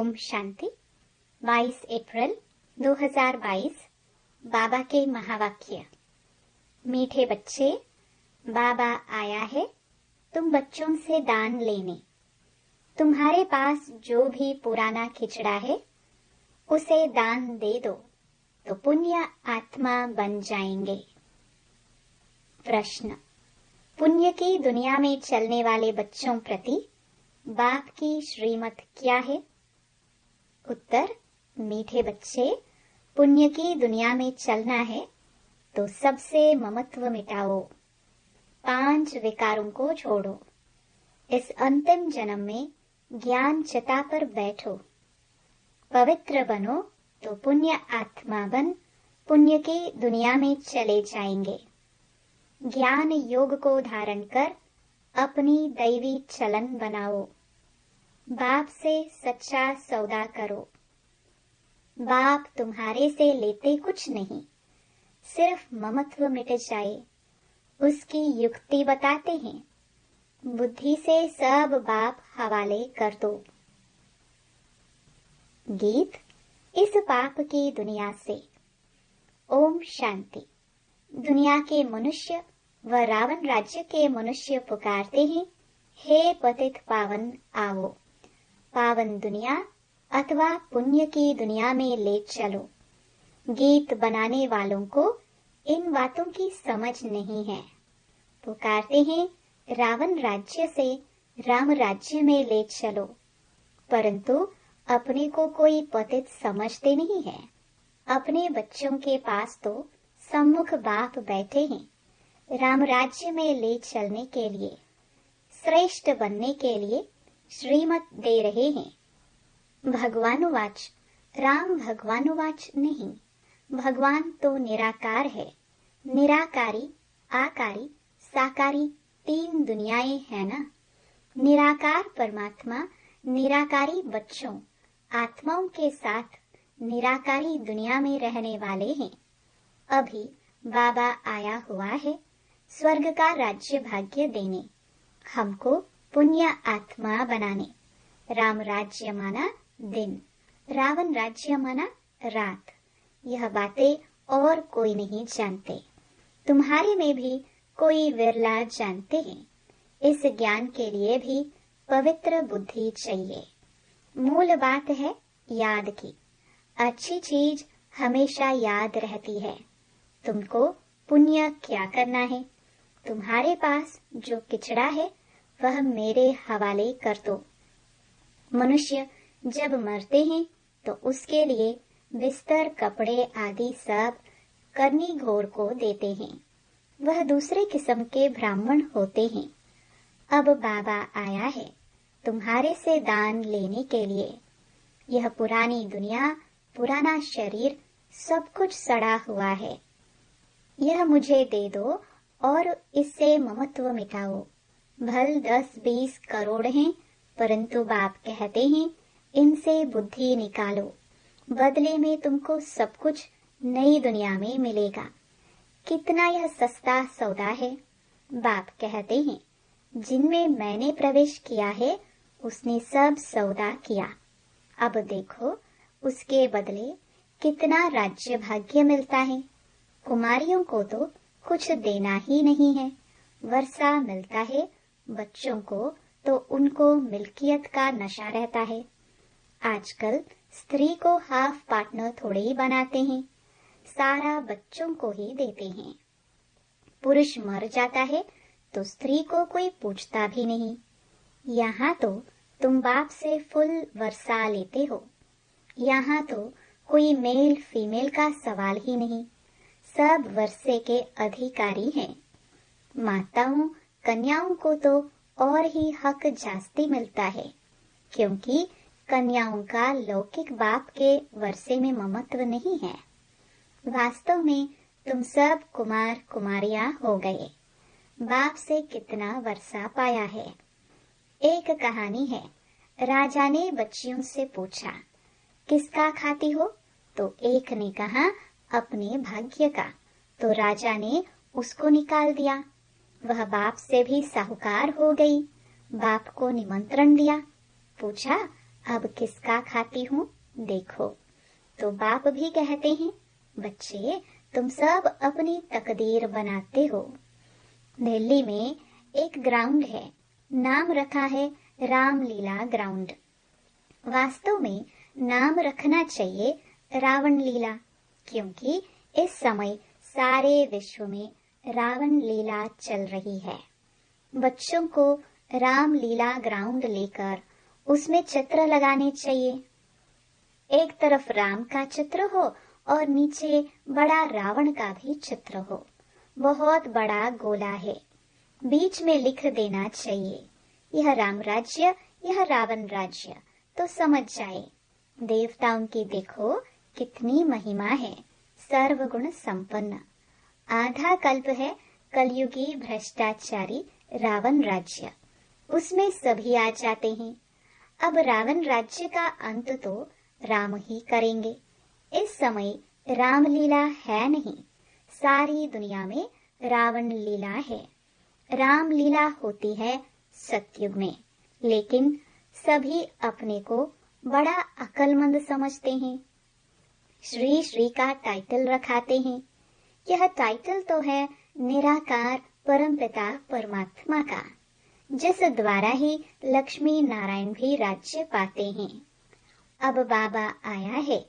ओम शांति। 22 अप्रैल 2022 बाबा के महावाक्य। मीठे बच्चे, बाबा आया है तुम बच्चों से दान लेने। तुम्हारे पास जो भी पुराना खिचड़ा है उसे दान दे दो तो पुण्य आत्मा बन जाएंगे। प्रश्न: पुण्य की दुनिया में चलने वाले बच्चों प्रति बाप की श्रीमत क्या है? उत्तर: मीठे बच्चे, पुण्य की दुनिया में चलना है तो सबसे ममत्व मिटाओ, 5 विकारों को छोड़ो। इस अंतिम जन्म में ज्ञान चिता पर बैठो, पवित्र बनो तो पुण्य आत्मा बन पुण्य की दुनिया में चले जाएंगे। ज्ञान योग को धारण कर अपनी दैवी चलन बनाओ। बाप से सच्चा सौदा करो। बाप तुम्हारे से लेते कुछ नहीं, सिर्फ ममत्व मिट जाए उसकी युक्ति बताते हैं। बुद्धि से सब बाप हवाले कर दो। गीत इस पाप की दुनिया से। ओम शांति। दुनिया के मनुष्य व रावण राज्य के मनुष्य पुकारते हैं, हे पतित पावन आओ, पावन दुनिया अथवा पुण्य की दुनिया में ले चलो। गीत बनाने वालों को इन बातों की समझ नहीं है। पुकारते हैं रावण राज्य से राम राज्य में ले चलो, परंतु अपने को कोई पतित समझते नहीं है। अपने बच्चों के पास तो सम्मुख बाप बैठे हैं, राम राज्य में ले चलने के लिए, श्रेष्ठ बनने के लिए श्रीमत दे रहे हैं। भगवानुवाच, राम भगवानुवाच नहीं, भगवान तो निराकार है। निराकारी, आकारी, साकारी 3 दुनियाएं है ना। निराकार परमात्मा निराकारी बच्चों आत्माओं के साथ निराकारी दुनिया में रहने वाले हैं। अभी बाबा आया हुआ है स्वर्ग का राज्य भाग्य देने, हमको पुण्य आत्मा बनाने। राम राज्य माना दिन, रावण राज्य माना रात। यह बातें और कोई नहीं जानते, तुम्हारे में भी कोई विरला जानते हैं। इस ज्ञान के लिए भी पवित्र बुद्धि चाहिए। मूल बात है याद की। अच्छी चीज हमेशा याद रहती है। तुमको पुण्य क्या करना है? तुम्हारे पास जो किचड़ा है वह मेरे हवाले कर दो। मनुष्य जब मरते हैं तो उसके लिए बिस्तर, कपड़े आदि सब करनी घोर को देते हैं। वह दूसरे किस्म के ब्राह्मण होते हैं। अब बाबा आया है तुम्हारे से दान लेने के लिए। यह पुरानी दुनिया, पुराना शरीर सब कुछ सड़ा हुआ है। यह मुझे दे दो और इससे ममत्व मिटाओ। भल 10-20 करोड़ हैं, परंतु बाप कहते हैं इनसे बुद्धि निकालो, बदले में तुमको सब कुछ नई दुनिया में मिलेगा। कितना यह सस्ता सौदा है। बाप कहते हैं जिनमें मैंने प्रवेश किया है उसने सब सौदा किया। अब देखो उसके बदले कितना राज्य भाग्य मिलता है। कुमारियों को तो कुछ देना ही नहीं है। वर्षा मिलता है, बच्चों को तो उनको मिल्कियत का नशा रहता है। आजकल स्त्री को हाफ पार्टनर थोड़े ही बनाते हैं, सारा बच्चों को ही देते हैं। पुरुष मर जाता है तो स्त्री को कोई पूछता भी नहीं। यहाँ तो तुम बाप से फुल वर्षा लेते हो। यहाँ तो कोई मेल फीमेल का सवाल ही नहीं, सब वर्षे के अधिकारी हैं। माताओं कन्याओं को तो और ही हक जास्ती मिलता है, क्योंकि कन्याओं का लौकिक बाप के वर्षे में ममत्व नहीं है। वास्तव में तुम सब कुमार कुमारियां हो गए। बाप से कितना वर्षा पाया है। एक कहानी है, राजा ने बच्चियों से पूछा किसका खाती हो? तो एक ने कहा अपने भाग्य का। तो राजा ने उसको निकाल दिया। वह बाप से भी साहूकार हो गई। बाप को निमंत्रण दिया, पूछा अब किसका खाती हूँ देखो। तो बाप भी कहते हैं, बच्चे तुम सब अपनी तकदीर बनाते हो। दिल्ली में एक ग्राउंड है, नाम रखा है रामलीला ग्राउंड। वास्तव में नाम रखना चाहिए रावण लीला, क्योंकि इस समय सारे विश्व में रावण लीला चल रही है। बच्चों को रामलीला ग्राउंड लेकर उसमें चित्र लगाने चाहिए। एक तरफ राम का चित्र हो और नीचे बड़ा रावण का भी चित्र हो। बहुत बड़ा गोला है, बीच में लिख देना चाहिए, यह राम राज्य, यह रावण राज्य, तो समझ जाए। देवताओं की देखो कितनी महिमा है, सर्वगुण संपन्न। आधा कल्प है कलयुगी भ्रष्टाचारी रावण राज्य, उसमें सभी आ जाते हैं। अब रावण राज्य का अंत तो राम ही करेंगे। इस समय रामलीला है नहीं, सारी दुनिया में रावण लीला है। रामलीला होती है सतयुग में, लेकिन सभी अपने को बड़ा अक्लमंद समझते हैं। श्री श्री का टाइटल रखाते हैं। यह टाइटल तो है निराकार परमपिता परमात्मा का, जिस द्वारा ही लक्ष्मी नारायण भी राज्य पाते हैं। अब बाबा आया है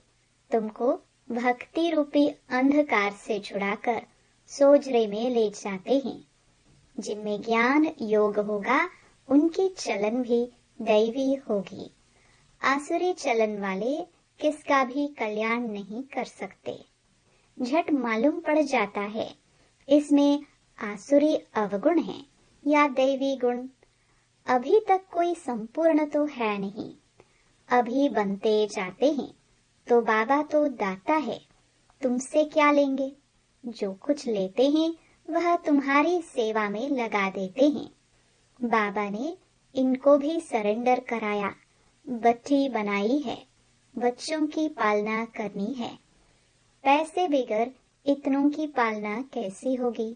तुमको भक्ति रूपी अंधकार से छुड़ाकर सोजरे में ले जाते हैं। जिनमें ज्ञान योग होगा उनकी चलन भी दैवी होगी। आसुरी चलन वाले किसका भी कल्याण नहीं कर सकते। झट मालूम पड़ जाता है इसमें आसुरी अवगुण है या दैवी गुण। अभी तक कोई संपूर्ण तो है नहीं, अभी बनते जाते हैं। तो बाबा तो दाता है, तुमसे क्या लेंगे? जो कुछ लेते हैं वह तुम्हारी सेवा में लगा देते हैं। बाबा ने इनको भी सरेंडर कराया, बच्ची बनाई है, बच्चों की पालना करनी है। पैसे बगैर इतनों की पालना कैसी होगी?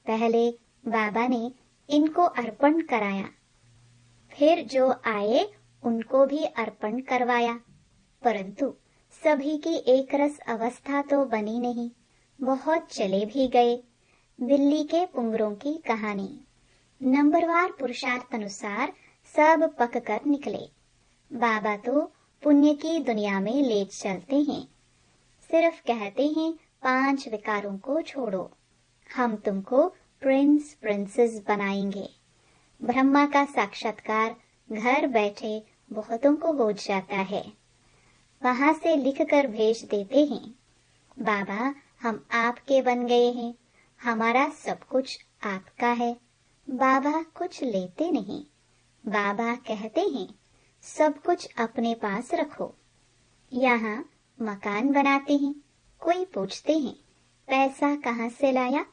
पहले बाबा ने इनको अर्पण कराया, फिर जो आए उनको भी अर्पण करवाया, परंतु सभी की एक रस अवस्था तो बनी नहीं। बहुत चले भी गए। दिल्ली के पुंगरों की कहानी। नंबरवार पुरुषार्थ अनुसार सब पक कर निकले। बाबा तो पुण्य की दुनिया में ले चलते हैं। सिर्फ कहते हैं 5 विकारों को छोड़ो, हम तुमको प्रिंस प्रिंसेस बनाएंगे। ब्रह्मा का साक्षात्कार घर बैठे बहुतों को हो जाता है। वहां से लिखकर भेज देते हैं, बाबा हम आपके बन गए हैं, हमारा सब कुछ आपका है। बाबा कुछ लेते नहीं। बाबा कहते हैं सब कुछ अपने पास रखो। यहाँ मकान बनाते हैं, कोई पूछते हैं पैसा कहाँ से लाया?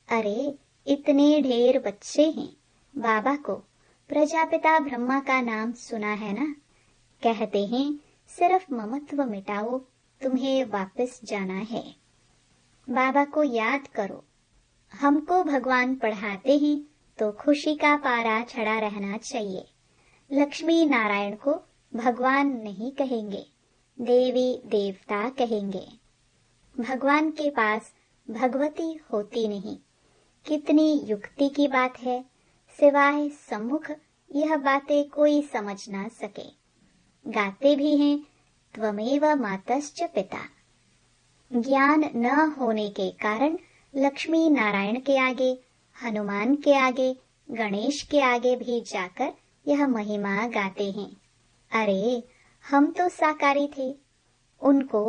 अरे इतने ढेर बच्चे हैं, बाबा को प्रजापिता ब्रह्मा का नाम सुना है ना? कहते हैं सिर्फ ममत्व मिटाओ, तुम्हें वापस जाना है। बाबा को याद करो। हमको भगवान पढ़ाते हैं तो खुशी का पारा चढ़ा रहना चाहिए। लक्ष्मी नारायण को भगवान नहीं कहेंगे, देवी देवता कहेंगे। भगवान के पास भगवती होती नहीं। कितनी युक्ति की बात है, सिवाय सम्मुख यह बातें कोई समझ ना सके। गाते भी हैं त्वमेव मातश्च पिता। ज्ञान न होने के कारण लक्ष्मी नारायण के आगे, हनुमान के आगे, गणेश के आगे भी जाकर यह महिमा गाते हैं। अरे हम तो साकारी थे, उनको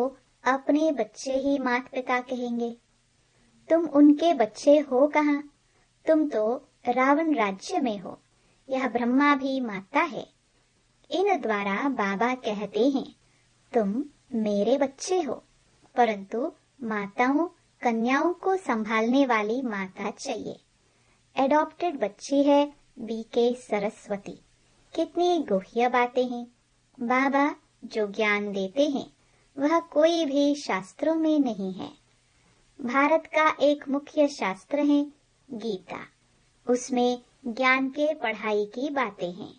अपने बच्चे ही माता पिता कहेंगे। तुम उनके बच्चे हो कहाँ? तुम तो रावण राज्य में हो। यह ब्रह्मा भी माता है। इन द्वारा बाबा कहते हैं तुम मेरे बच्चे हो, परंतु माताओं कन्याओं को संभालने वाली माता चाहिए। एडॉप्टेड बच्ची है बीके सरस्वती। कितनी गुह्य बातें हैं। बाबा जो ज्ञान देते हैं वह कोई भी शास्त्रों में नहीं है। भारत का एक मुख्य शास्त्र है गीता। उसमें ज्ञान के पढ़ाई की बातें हैं।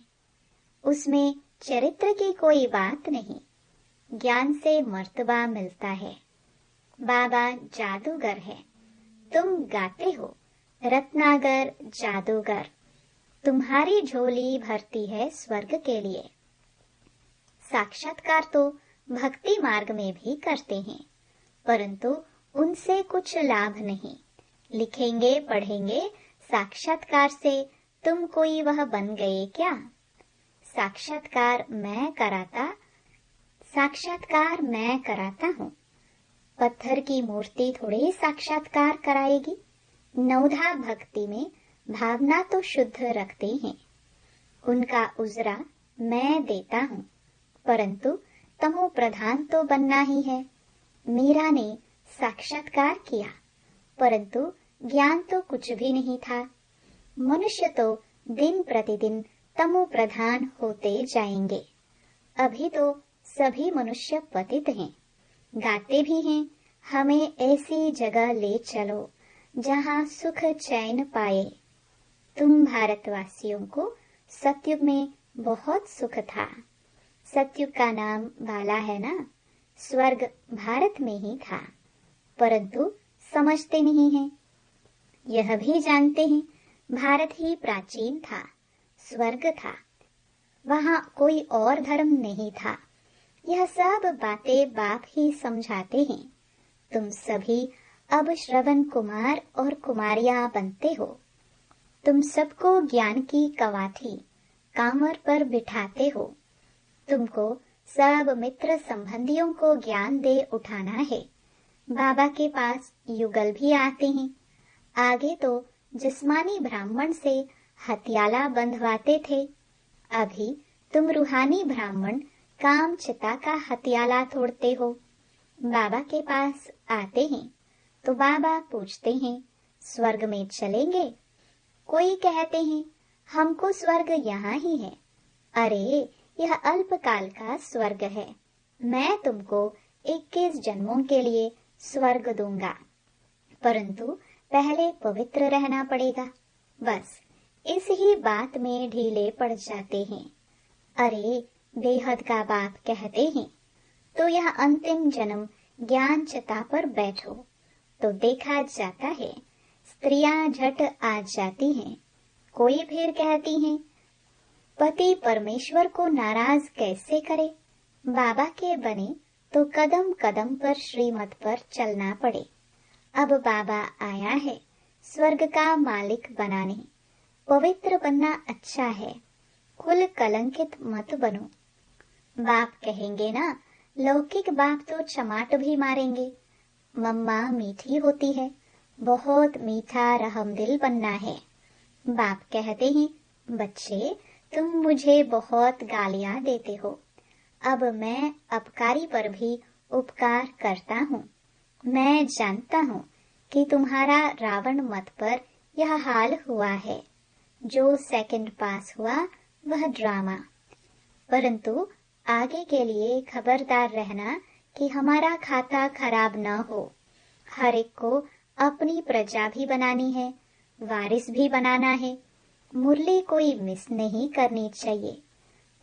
उसमें चरित्र की कोई बात नहीं, ज्ञान से मर्तबा मिलता है। बाबा जादूगर है, तुम गाते हो रत्नागर जादूगर, तुम्हारी झोली भरती है स्वर्ग के लिए। साक्षात्कार तो भक्ति मार्ग में भी करते हैं, परंतु उनसे कुछ लाभ नहीं। लिखेंगे पढ़ेंगे, साक्षात्कार से तुम कोई वह बन गए क्या? साक्षात्कार मैं कराता हूँ। पत्थर की मूर्ति थोड़ी साक्षात्कार कराएगी। नवधा भक्ति में भावना तो शुद्ध रखते हैं, उनका उजरा मैं देता हूँ, परंतु तमो प्रधान तो बनना ही है। मीरा ने साक्षात्कार किया, परंतु ज्ञान तो कुछ भी नहीं था। मनुष्य तो दिन प्रतिदिन तमो प्रधान होते जाएंगे। अभी तो सभी मनुष्य पतित हैं, गाते भी हैं, हमें ऐसी जगह ले चलो जहाँ सुख चैन पाए। तुम भारतवासियों को सतयुग में बहुत सुख था। सतयुग का नाम बाला है ना, स्वर्ग भारत में ही था, परंतु समझते नहीं हैं। यह भी जानते हैं भारत ही प्राचीन था, स्वर्ग था, वहाँ कोई और धर्म नहीं था। यह सब बातें बाप ही समझाते हैं। तुम सभी अब श्रवण कुमार और कुमारियां बनते हो। तुम सबको ज्ञान की कवाथी कांवर पर बिठाते हो। तुमको सब मित्र संबंधियों को ज्ञान दे उठाना है। बाबा के पास युगल भी आते हैं। आगे तो जिस्मानी ब्राह्मण से हथियाला बंधवाते थे, अभी तुम रूहानी ब्राह्मण काम चिता का हथियाला तोड़ते हो। बाबा के पास आते हैं तो बाबा पूछते हैं स्वर्ग में चलेंगे? कोई कहते हैं हमको स्वर्ग यहाँ ही है। अरे यह अल्पकाल का स्वर्ग है, मैं तुमको 21 जन्मों के लिए स्वर्ग दूंगा, परंतु पहले पवित्र रहना पड़ेगा। बस इस ही बात में ढीले पड़ जाते हैं। अरे बेहद का बाप कहते हैं तो यह अंतिम जन्म ज्ञान चिता पर बैठो, तो देखा जाता है स्त्रियां झट आ जाती हैं। कोई फिर कहती हैं पति परमेश्वर को नाराज कैसे करे? बाबा के बने तो कदम कदम पर श्रीमत पर चलना पड़े। अब बाबा आया है स्वर्ग का मालिक बनाने। पवित्र बनना अच्छा है, कुल कलंकित मत बनो। बाप कहेंगे ना, लौकिक बाप तो चमाट भी मारेंगे। मम्मा मीठी होती है, बहुत मीठा रहमदिल बनना है। बाप कहते हैं बच्चे तुम मुझे बहुत गालियां देते हो, अब मैं अपकारी पर भी उपकार करता हूँ। मैं जानता हूँ कि तुम्हारा रावण मत पर यह हाल हुआ है। जो सेकंड पास हुआ वह ड्रामा, परंतु आगे के लिए खबरदार रहना कि हमारा खाता खराब न हो। हर एक को अपनी प्रजा भी बनानी है, वारिस भी बनाना है। मुरली कोई मिस नहीं करनी चाहिए,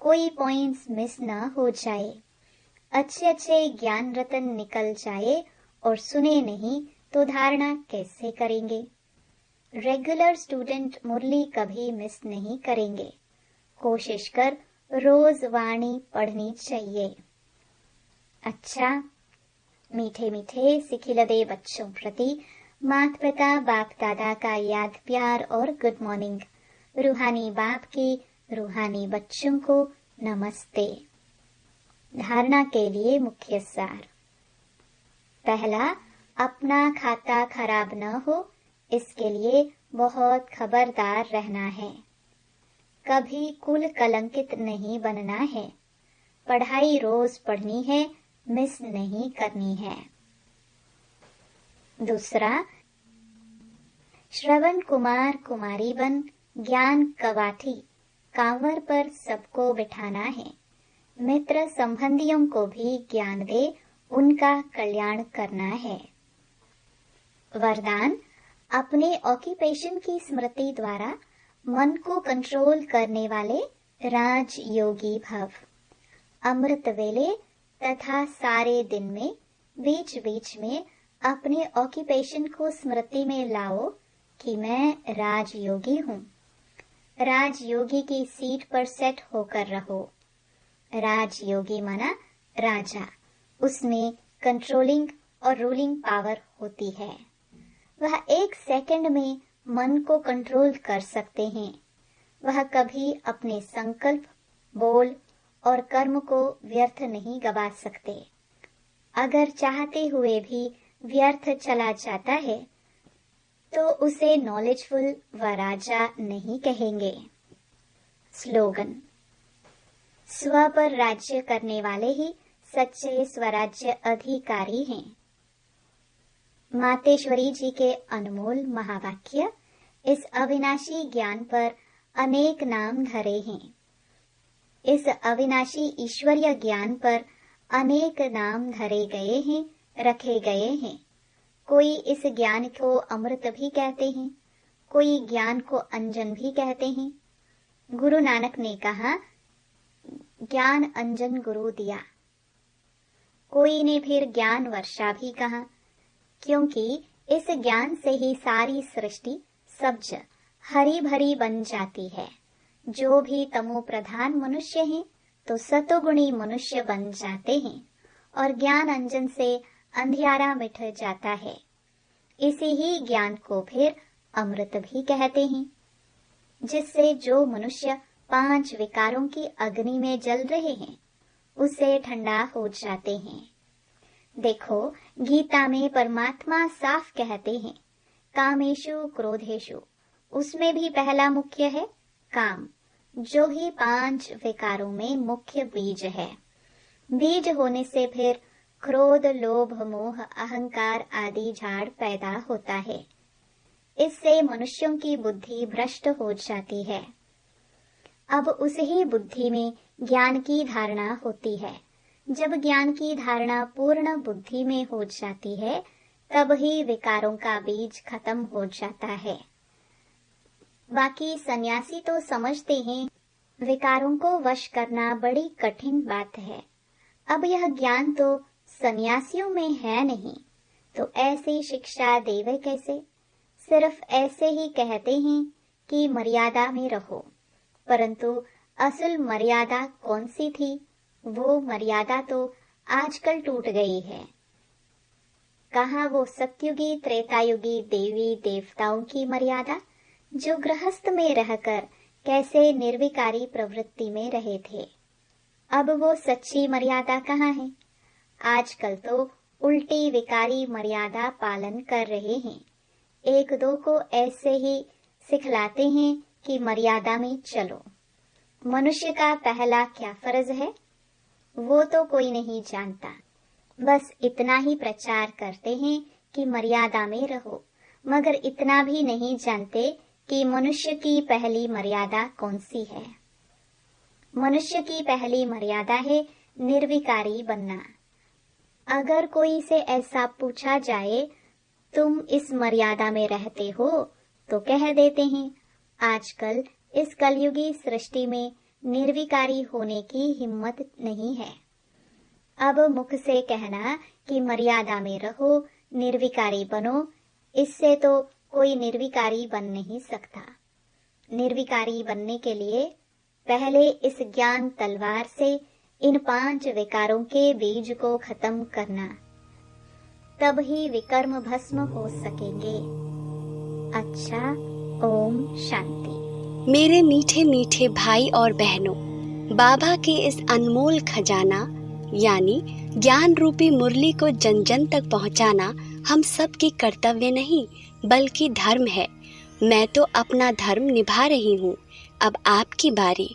कोई पॉइंट्स मिस न हो जाए। अच्छे अच्छे ज्ञान रतन निकल जाए और सुने नहीं तो धारणा कैसे करेंगे? रेगुलर स्टूडेंट मुरली कभी मिस नहीं करेंगे। कोशिश कर रोज वाणी पढ़नी चाहिए। अच्छा, मीठे मीठे सिखिलदे बच्चों प्रति माता पिता बाप दादा का याद प्यार और गुड मॉर्निंग। रूहानी बाप की रूहानी बच्चों को नमस्ते। धारणा के लिए मुख्य सार। पहला, अपना खाता खराब न हो, इसके लिए बहुत खबरदार रहना है। कभी कुल कलंकित नहीं बनना है। पढ़ाई रोज पढ़नी है, मिस नहीं करनी है। दूसरा, श्रवण कुमार कुमारी बन ज्ञान कवाठी कांवर पर सबको बिठाना है। मित्र संबंधियों को भी ज्ञान दे, उनका कल्याण करना है। वरदान, अपने ऑक्यूपेशन की स्मृति द्वारा मन को कंट्रोल करने वाले राज योगी भव। अमृत वेले तथा सारे दिन में बीच बीच में अपने ऑक्यूपेशन को स्मृति में लाओ कि मैं राजयोगी हूँ। राजयोगी की सीट पर सेट होकर रहो। राजयोगी माना राजा, उसमें कंट्रोलिंग और रूलिंग पावर होती है। वह 1 सेकंड में मन को कंट्रोल कर सकते हैं। वह कभी अपने संकल्प, बोल और कर्म को व्यर्थ नहीं गवा सकते। अगर चाहते हुए भी व्यर्थ चला जाता है तो उसे नॉलेजफुल व राजा नहीं कहेंगे। स्लोगन: स्व पर राज्य करने वाले ही सच्चे स्वराज्य अधिकारी हैं। मातेश्वरी जी के अनमोल महावाक्य इस अविनाशी ज्ञान पर अनेक नाम धरे हैं। इस अविनाशी ईश्वरीय ज्ञान पर अनेक नाम धरे गए हैं, रखे गए हैं। कोई इस ज्ञान को अमृत भी कहते हैं, कोई ज्ञान को अंजन भी कहते हैं। गुरु नानक ने कहा, ज्ञान अंजन गुरु दिया। कोई ने फिर ज्ञान वर्षा भी कहा, क्योंकि इस ज्ञान से ही सारी सृष्टि सब्ज हरी भरी बन जाती है। जो भी तमो प्रधान मनुष्य हैं तो सतोगुणी मनुष्य बन जाते हैं और ज्ञान अंजन से अंधियारा मिट जाता है। इसी ही ज्ञान को फिर अमृत भी कहते हैं, जिससे जो मनुष्य 5 विकारों की अग्नि में जल रहे हैं उसे ठंडा हो जाते हैं। देखो, गीता में परमात्मा साफ कहते हैं, कामेषु क्रोधेषु, उसमें भी पहला मुख्य है काम, जो ही 5 विकारों में मुख्य बीज है। बीज होने से फिर क्रोध, लोभ, मोह, अहंकार आदि झाड़ पैदा होता है। इससे मनुष्यों की बुद्धि भ्रष्ट हो जाती है। अब उस ही बुद्धि में ज्ञान की धारणा होती है। जब ज्ञान की धारणा पूर्ण बुद्धि में हो जाती है तब ही विकारों का बीज खत्म हो जाता है। बाकी सन्यासी तो समझते हैं विकारों को वश करना बड़ी कठिन बात है। अब यह ज्ञान तो सन्यासियों में है नहीं, तो ऐसी शिक्षा देवे कैसे? सिर्फ ऐसे ही कहते हैं कि मर्यादा में रहो, परंतु असल मर्यादा कौन सी थी? वो मर्यादा तो आजकल टूट गई है। कहाँ वो सत्युगी त्रेतायुगी देवी देवताओं की मर्यादा, जो गृहस्थ में रहकर कैसे निर्विकारी प्रवृत्ति में रहे थे। अब वो सच्ची मर्यादा कहाँ है? आजकल तो उल्टी विकारी मर्यादा पालन कर रहे हैं। 1-2 को ऐसे ही सिखलाते हैं कि मर्यादा में चलो। मनुष्य का पहला क्या फर्ज है वो तो कोई नहीं जानता। बस इतना ही प्रचार करते हैं कि मर्यादा में रहो, मगर इतना भी नहीं जानते कि मनुष्य की पहली मर्यादा कौन सी है। मनुष्य की पहली मर्यादा है निर्विकारी बनना। अगर कोई से ऐसा पूछा जाए, तुम इस मर्यादा में रहते हो, तो कह देते हैं, आजकल इस कलयुगी सृष्टि में निर्विकारी होने की हिम्मत नहीं है। अब मुख से कहना कि मर्यादा में रहो, निर्विकारी बनो, इससे तो कोई निर्विकारी बन नहीं सकता। निर्विकारी बनने के लिए पहले इस ज्ञान तलवार से इन 5 विकारों के बीज को खत्म करना, तब ही विकर्म भस्म हो सकेंगे। अच्छा, ओम शांति। मेरे मीठे मीठे भाई और बहनों, बाबा के इस अनमोल खजाना यानी ज्ञान रूपी मुरली को जन जन तक पहुंचाना हम सब की कर्तव्य नहीं बल्कि धर्म है। मैं तो अपना धर्म निभा रही हूँ, अब आपकी बारी।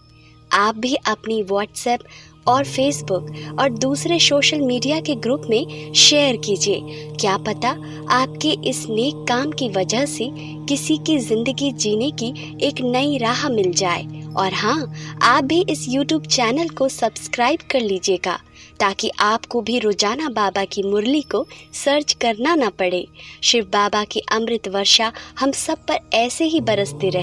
आप भी अपनी व्हाट्सएप और फेसबुक और दूसरे सोशल मीडिया के ग्रुप में शेयर कीजिए। क्या पता आपके इस नेक काम की वजह से किसी की जिंदगी जीने की एक नई राह मिल जाए। और हाँ, आप भी इस YouTube चैनल को सब्सक्राइब कर लीजिएगा ताकि आपको भी रोजाना बाबा की मुरली को सर्च करना ना पड़े। शिव बाबा की अमृत वर्षा हम सब पर ऐसे ही बरसती रहे।